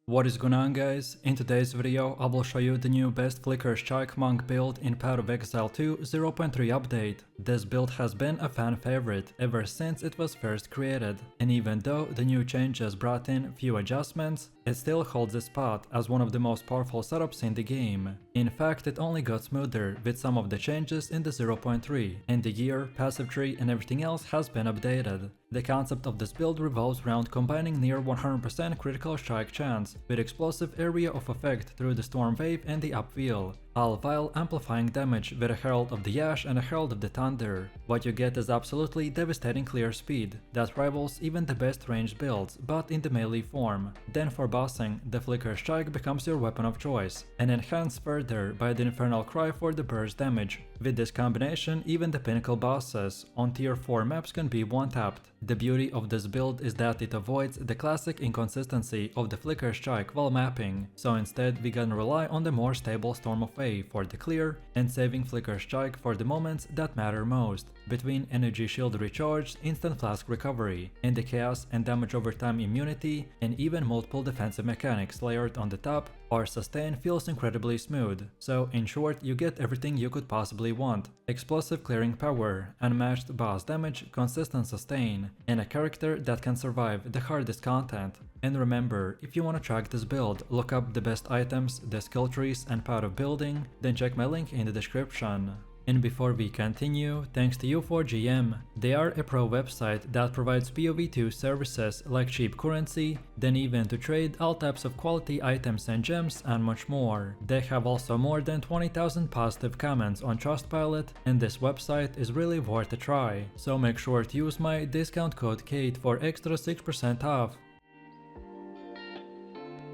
What is going on, guys? In today's video I will show you the new best Flicker Strike Monk build in Path of Exile 2 0.3 update. This build has been a fan favorite ever since it was first created, and even though the new changes brought in few adjustments, it still holds its spot as one of the most powerful setups in the game. In fact, it only got smoother with some of the changes in the 0.3, and the gear, passive tree and everything else has been updated. The concept of this build revolves around combining near 100% critical strike chance with explosive area of effect through the storm wave and the upwheel, all while amplifying damage with a Herald of the Ash and a Herald of the Thunder. What you get is absolutely devastating clear speed that rivals even the best ranged builds, but in the melee form. Then for bossing, the Flicker Strike becomes your weapon of choice, and enhanced further by the Infernal Cry for the burst damage. With this combination, even the pinnacle bosses on tier 4 maps can be one-tapped. The beauty of this build is that it avoids the classic inconsistency of the Flicker Strike while mapping, so instead we can rely on the more stable Storm of A for the clear and saving Flicker Strike for the moments that matter most, between energy shield recharge, instant flask recovery, and the chaos and damage over time immunity, and even multiple defensive mechanics layered on the top. Our sustain feels incredibly smooth, so in short you get everything you could possibly want: explosive clearing power, unmatched boss damage, consistent sustain, and a character that can survive the hardest content. And remember, if you want to track this build, look up the best items, the skill trees and path of building, then check my link in the description. And before we continue, thanks to U4GM. They are a pro website that provides PoV2 services like cheap currency, then even to trade all types of quality items and gems and much more. They have also more than 20,000 positive comments on Trustpilot, and this website is really worth a try. So make sure to use my discount code KAID for extra 6% off.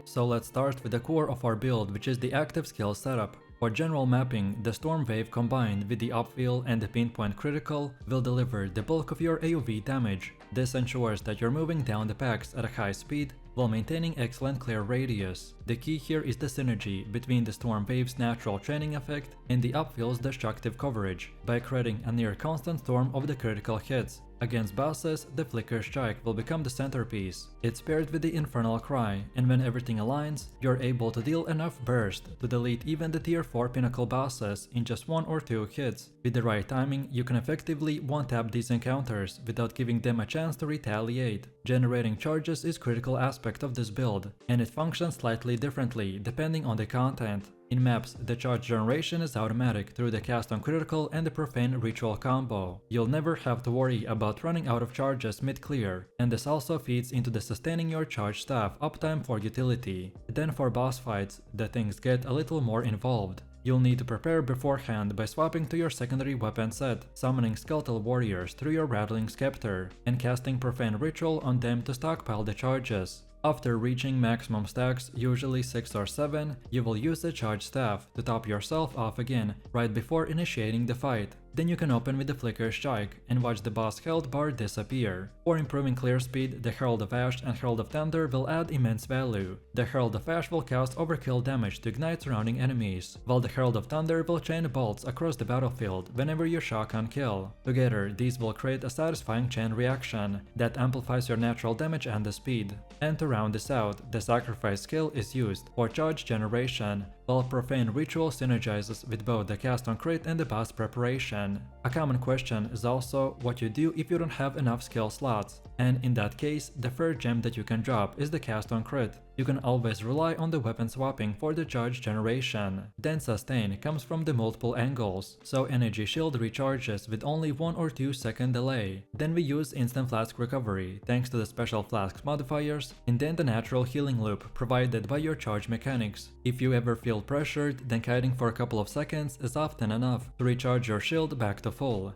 So let's start with the core of our build, which is the active skill setup. For general mapping, the Storm Wave combined with the Upwheel and the Pinpoint Critical will deliver the bulk of your AoV damage. This ensures that you're moving down the packs at a high speed while maintaining excellent clear radius. The key here is the synergy between the Storm Wave's natural training effect and the Upwheel's destructive coverage, by creating a near constant storm of the critical hits. Against bosses, the Flicker Strike will become the centerpiece. It's paired with the Infernal Cry, and when everything aligns, you're able to deal enough burst to delete even the tier 4 pinnacle bosses in just 1 or 2 hits. With the right timing, you can effectively one-tap these encounters without giving them a chance to retaliate. Generating charges is a critical aspect of this build, and it functions slightly differently depending on the content. In maps, the charge generation is automatic through the cast on critical and the profane ritual combo. You'll never have to worry about running out of charges mid-clear, and this also feeds into the sustaining your charge staff uptime for utility. Then for boss fights, the things get a little more involved. You'll need to prepare beforehand by swapping to your secondary weapon set, summoning skeletal warriors through your rattling scepter, and casting profane ritual on them to stockpile the charges. After reaching maximum stacks, usually 6 or 7, you will use the charge staff to top yourself off again right before initiating the fight. Then you can open with the Flicker Strike and watch the boss health bar disappear. For improving clear speed, the Herald of Ash and Herald of Thunder will add immense value. The Herald of Ash will cast overkill damage to ignite surrounding enemies, while the Herald of Thunder will chain bolts across the battlefield whenever you shotgun kill. Together, these will create a satisfying chain reaction that amplifies your natural damage and the speed. And to round this out, the Sacrifice skill is used for charge generation, while Profane Ritual synergizes with both the cast on crit and the boss preparation. A common question is also what you do if you don't have enough skill slots, and in that case, the first gem that you can drop is the cast on crit. You can always rely on the weapon swapping for the charge generation. Then sustain comes from the multiple angles, so energy shield recharges with only 1 or 2 second delay. Then we use instant flask recovery thanks to the special flasks modifiers, and then the natural healing loop provided by your charge mechanics. If you ever feel pressured, then kiting for a couple of seconds is often enough to recharge your shield back to full.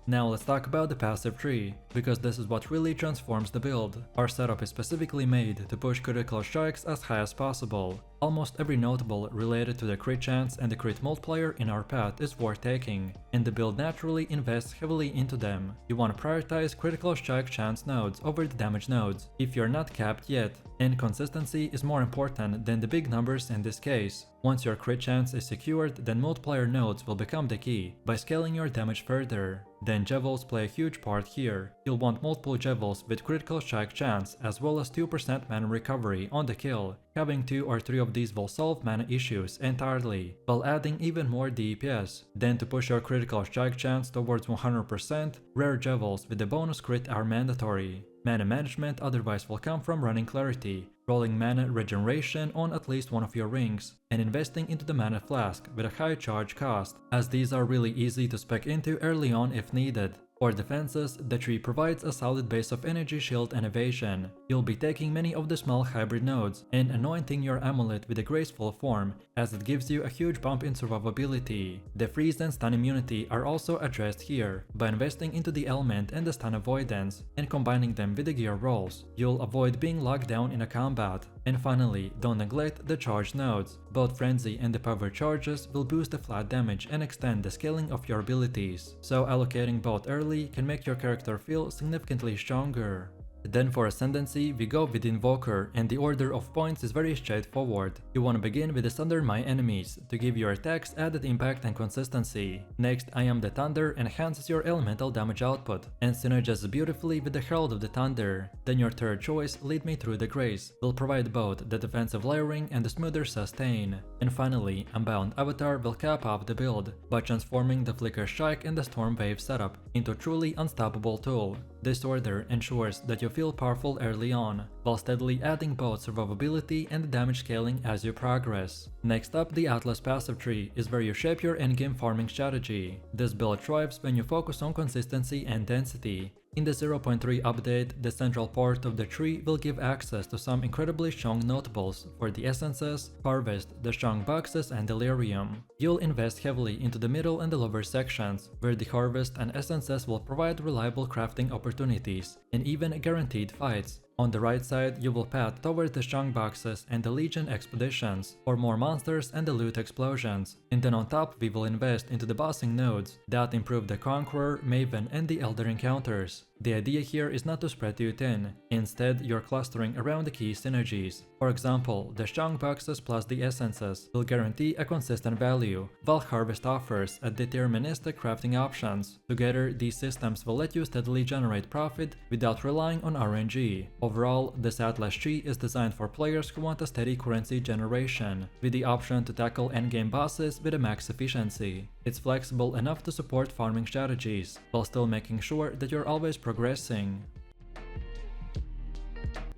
Now let's talk about the passive tree, because this is what really transforms the build. Our setup is specifically made to push critical strikes as high as possible. Almost every notable related to the crit chance and the crit multiplier in our path is worth taking, and the build naturally invests heavily into them. You want to prioritize critical strike chance nodes over the damage nodes, if you're not capped yet, and consistency is more important than the big numbers in this case. Once your crit chance is secured, then multiplier nodes will become the key, by scaling your damage further. Then Jevels play a huge part here. You'll want multiple Jevels with critical strike chance as well as 2% mana recovery on the kill. Having 2 or 3 of these will solve mana issues entirely, while adding even more DPS. Then to push your critical strike chance towards 100%, rare Jevels with the bonus crit are mandatory. Mana management otherwise will come from running Clarity, rolling mana regeneration on at least one of your rings, and investing into the mana flask with a high charge cost, as these are really easy to spec into early on if needed. For defenses, the tree provides a solid base of energy shield and evasion. You'll be taking many of the small hybrid nodes and anointing your amulet with a graceful form, as it gives you a huge bump in survivability. The freeze and stun immunity are also addressed here. By investing into the element and the stun avoidance and combining them with the gear rolls, you'll avoid being locked down in a combat. And finally, don't neglect the charge nodes. Both Frenzy and the Power charges will boost the flat damage and extend the scaling of your abilities, so allocating both early can make your character feel significantly stronger. Then for Ascendancy, we go with Invoker, and the order of points is very straightforward. You want to begin with the Sunder My Enemies, to give your attacks added impact and consistency. Next, I Am the Thunder enhances your elemental damage output, and synergizes beautifully with the Herald of the Thunder. Then your third choice, Lead Me Through the Grace, will provide both the defensive layering and the smoother sustain. And finally, Unbound Avatar will cap off the build, by transforming the Flicker Strike and the Storm Wave setup into a truly unstoppable tool. This order ensures that you feel powerful early on, while steadily adding both survivability and damage scaling as you progress. Next up, the Atlas passive tree is where you shape your endgame farming strategy. This build thrives when you focus on consistency and density. In the 0.3 update, the central part of the tree will give access to some incredibly strong notables for the essences, harvest, the strong boxes, and delirium. You'll invest heavily into the middle and the lower sections, where the harvest and essences will provide reliable crafting opportunities and even guaranteed fights. On the right side, you will path toward the strong boxes and the Legion expeditions, for more monsters and the loot explosions. And then on top, we will invest into the bossing nodes that improve the Conqueror, Maven, and the Elder encounters. The idea here is not to spread too thin. Instead, you're clustering around the key synergies. For example, the strong boxes plus the essences will guarantee a consistent value, while Harvest offers a deterministic crafting options. Together, these systems will let you steadily generate profit without relying on RNG. Overall, this Atlas tree is designed for players who want a steady currency generation, with the option to tackle endgame bosses with a max efficiency. It's flexible enough to support farming strategies, while still making sure that you're always progressing.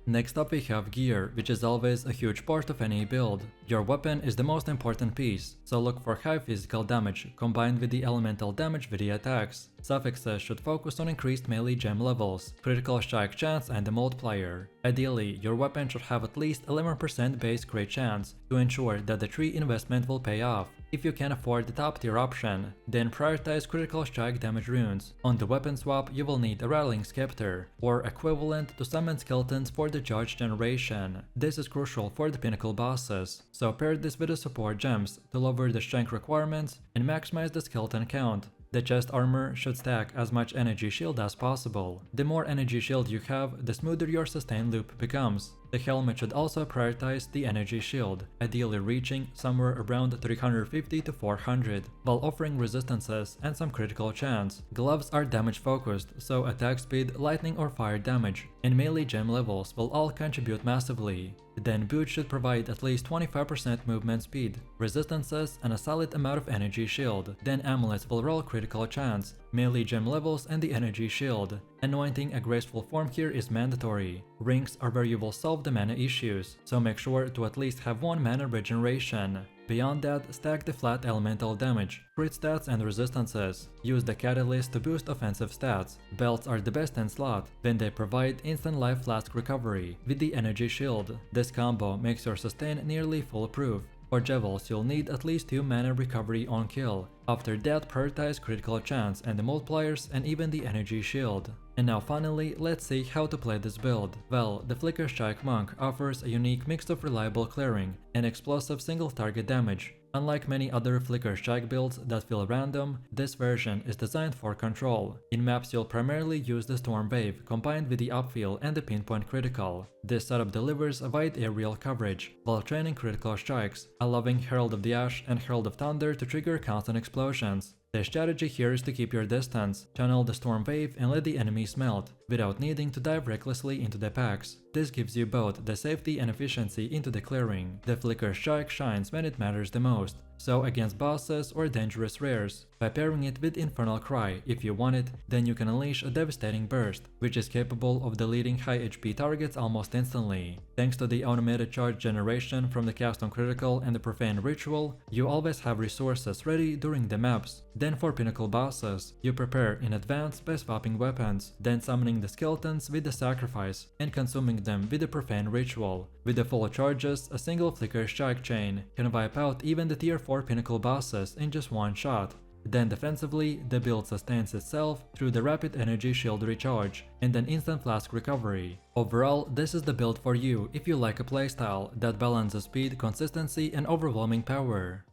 Next up we have gear, which is always a huge part of any build. Your weapon is the most important piece, so look for high physical damage combined with the elemental damage with the attacks. Suffixes should focus on increased melee gem levels, critical strike chance, and the multiplier. Ideally, your weapon should have at least 11% base crit chance to ensure that the tree investment will pay off. If you can afford the top tier option, then prioritize critical strike damage runes. On the weapon swap, you will need a Rattling Scepter, or equivalent to summon skeletons for the Judge generation. This is crucial for the pinnacle bosses, so pair this with the support gems to lower the strength requirements and maximize the skeleton count. The chest armor should stack as much energy shield as possible. The more energy shield you have, the smoother your sustain loop becomes. The helmet should also prioritize the energy shield, ideally reaching somewhere around 350 to 400, while offering resistances and some critical chance. Gloves are damage focused, so attack speed, lightning or fire damage, and melee gem levels will all contribute massively. Then boots should provide at least 25% movement speed, resistances, and a solid amount of energy shield. Then amulets will roll critical chance, melee gem levels, and the energy shield. Anointing a graceful form here is mandatory. Rings are where you will solve the mana issues, so make sure to at least have one mana regeneration. Beyond that, stack the flat elemental damage, crit stats, and resistances. Use the catalyst to boost offensive stats. Belts are the best in slot, when they provide instant life flask recovery with the energy shield. This combo makes your sustain nearly foolproof. For Jevels, you'll need at least 2 mana recovery on kill. After that, prioritize critical chance and the multipliers and even the energy shield. And now finally, let's see how to play this build. Well, the Flicker Strike Monk offers a unique mix of reliable clearing and explosive single target damage. Unlike many other Flicker Strike builds that feel random, this version is designed for control. In maps you'll primarily use the Storm Wave combined with the Upfeel and the Pinpoint Critical. This setup delivers a wide aerial coverage, while training critical strikes, allowing Herald of the Ash and Herald of Thunder to trigger constant explosions. The strategy here is to keep your distance, channel the storm wave and let the enemies melt, without needing to dive recklessly into the packs. This gives you both the safety and efficiency into the clearing. The Flicker Strike shines when it matters the most, so against bosses or dangerous rares. By pairing it with Infernal Cry if you want it, then you can unleash a devastating burst, which is capable of deleting high HP targets almost instantly. Thanks to the automated charge generation from the cast on critical and the profane ritual, you always have resources ready during the maps. Then for pinnacle bosses, you prepare in advance by swapping weapons, then summoning the skeletons with the sacrifice and consuming them with the profane ritual. With the full charges, a single Flicker Strike chain can wipe out even the tier 4 pinnacle bosses in just one shot. Then defensively, the build sustains itself through the rapid energy shield recharge and an instant flask recovery. Overall, this is the build for you if you like a playstyle that balances speed, consistency and overwhelming power.